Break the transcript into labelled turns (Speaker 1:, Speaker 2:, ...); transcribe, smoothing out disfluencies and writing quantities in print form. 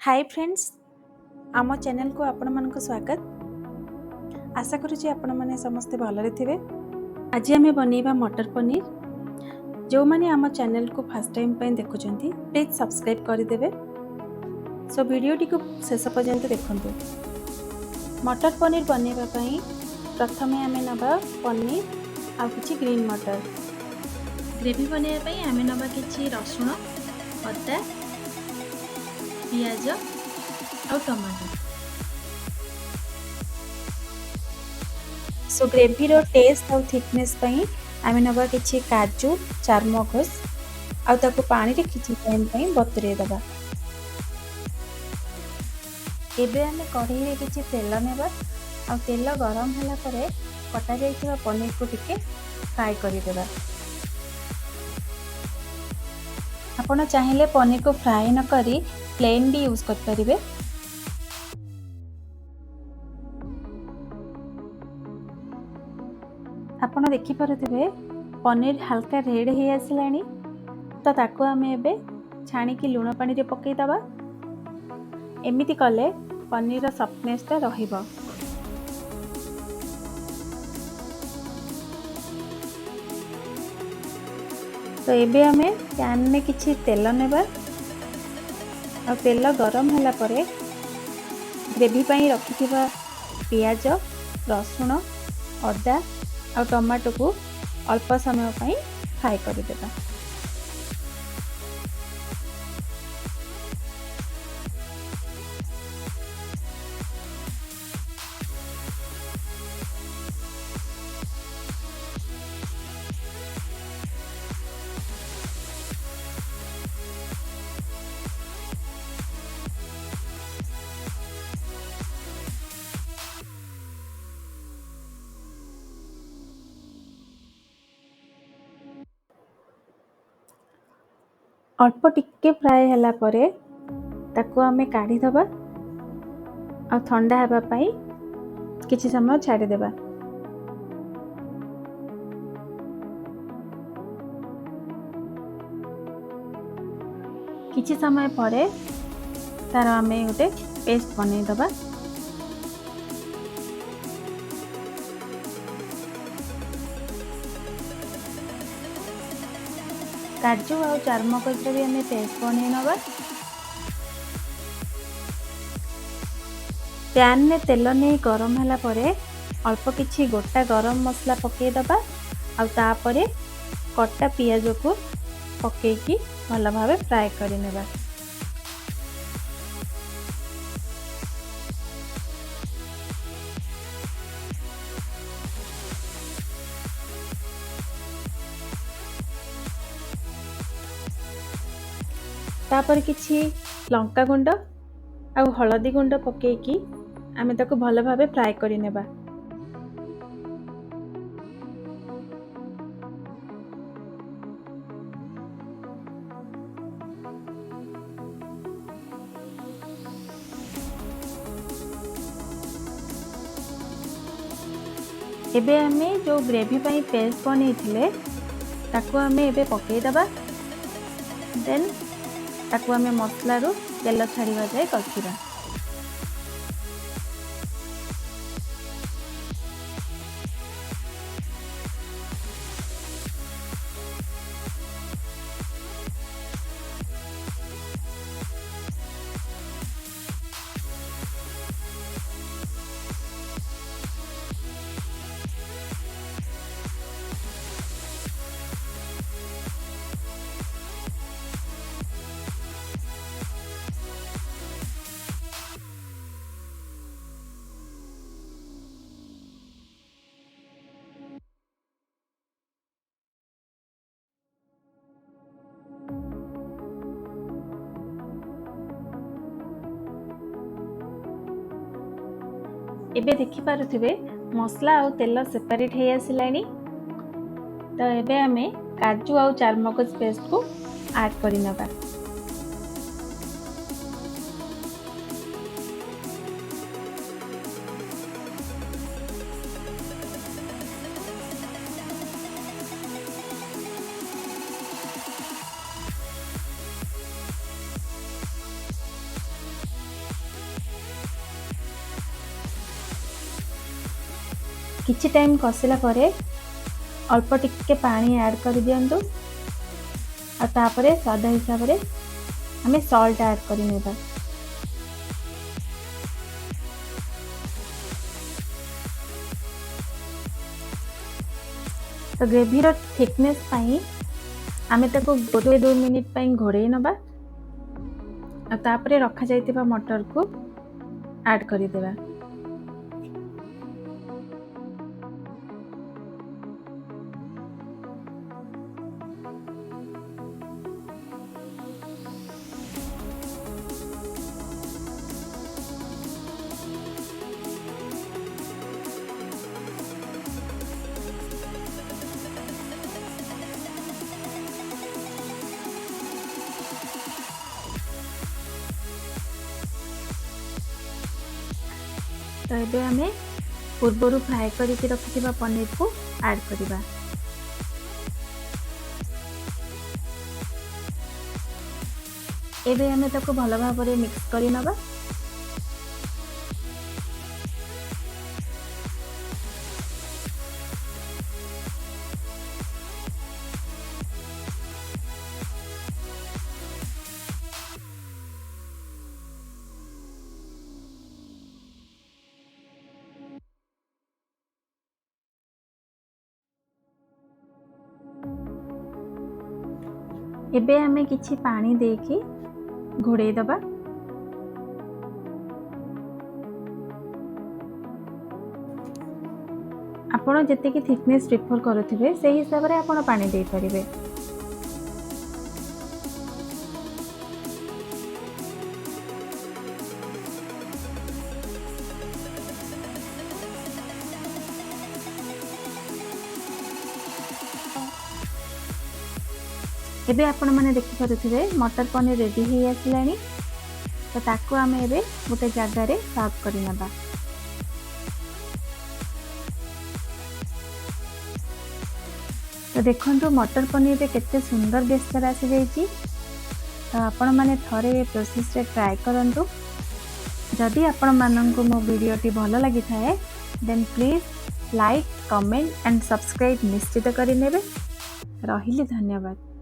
Speaker 1: Hi friends, आम channel को आपण मानक स्वागत। आशा करुँच आपण मैंने समस्ते भलरे थे। आज आम बनइबा मटर पनीर। जो मैंने आम चैनल को फर्स्ट टाइम देखुं प्लीज सब्सक्राइब करदे। सो वीडियोटी को शेष पर्यंत देखु। मटर पनीर बनइबा प्रथम आम नवा पनीर आ किछि ग्रीन मटर। ग्रेवी बनइबा आम नवा किछि रसुण, अदा, पियाज और टमाटो। सो ग्रेवी रो टेस्ट और थिकनेस पई आमे नबा किछि काजू, चारमगज आ ताको पानी रे किछि टाइम पई बतरे दबा। एबे आमे कढ़ाई रे किछि तेल नेबा आ तेल गरम होला परे कटा जाइथिबा पनीर को टिके फ्राई करि देबा। आपण चाहिले पनीर को फ्राई न करी प्लेन भी यूज कर परिबे। आपण देखि पारुथिबे पनीर हल्का रेड हे आसिलानी। तो ताको आमे एबे छाणी की लूण पानी रे पकई दबा। एमिति कले पनीर रा सॉफ्टनेस ता रहिबो। तो एबे आमे पैन में किछि तेल नेबा और तेल गरम होला परे ग्रेवी पई रखिथिबा पियाज, रसुण, अदा और टमाटो को अल्प समय पई फ्राई कर देबा। अल्प टिके फ्राई होला परे ताको आमे काढी दबा और ठंडा हेबा पई किछि समय छाडी देबा। किछि समय परे तार आमे गोटे पेस्ट बनै दबा। काजू और चारमगज भी आमे पेस्ट बनै नबा। पैन में तेल नहीं गरम होला परे अल्प किछि गोटा गरम मसला पकई दबा और तापरे कटा पियाज को पकई की भल भावे फ्राई करि नेबा। तापर किछि लंका गुंड और हलदी गुंड पकई की आमे ताको भल भावे फ्राई करि नेबा। एबे आमे जो ग्रेवी पई पेस्ट बनेइथिले ताको आमे एबे पकई दबा। देन ताको आमे मसला रो तेल छाड़ीबा जाय कसिबा। एबे देखि पारुथिबे मसला और तेल सेपरेट हे आसिलानी। तो एबे आमे काजू और चारमगज पेस्ट को ऐड करि नबा। किछि टाइम कसिला परे अल्प टिके पानी ऐड कर दियंतु आ तापरे स्वाद हिसाब रे हमें सॉल्ट ऐड कर नेबा। तो ग्रेवी रो थिकनेस पाई आमे ताको 2 मिनिट पाई घोड़े नबा आ तापरे रखा जाइतिबा मटर को ऐड कर देबा। तो ये आम पूर्वर फ्राए करके रखिथिबा पनीर को ऐड करिबा। एबे आमे ताको भल भाव में मिक्स करि नबा। एबे आमे किछि पानी देकी घोड़े दबा। आपण जते कि थिकनेस प्रिफर करूथिबे से हिसाब रे आपण पानी दे परिबे। एबे आपण माने देखि पारुथिबे मटर पनीर रेडी हे आसलानी। तो ताको आमे एबे गोटे जगह रे सर्व करि नबा। तो देखंतु मटर पनीर रे केते सुंदर बेस्टर आसी जाईची। तो आपण माने थरे ए प्रोसेस रे ट्राई करंतु। जदि आपण माननकु मो वीडियोटी भलो लागि थाए then please like comment and subscribe निश्चित करि नेबे। रहिली धन्यवाद।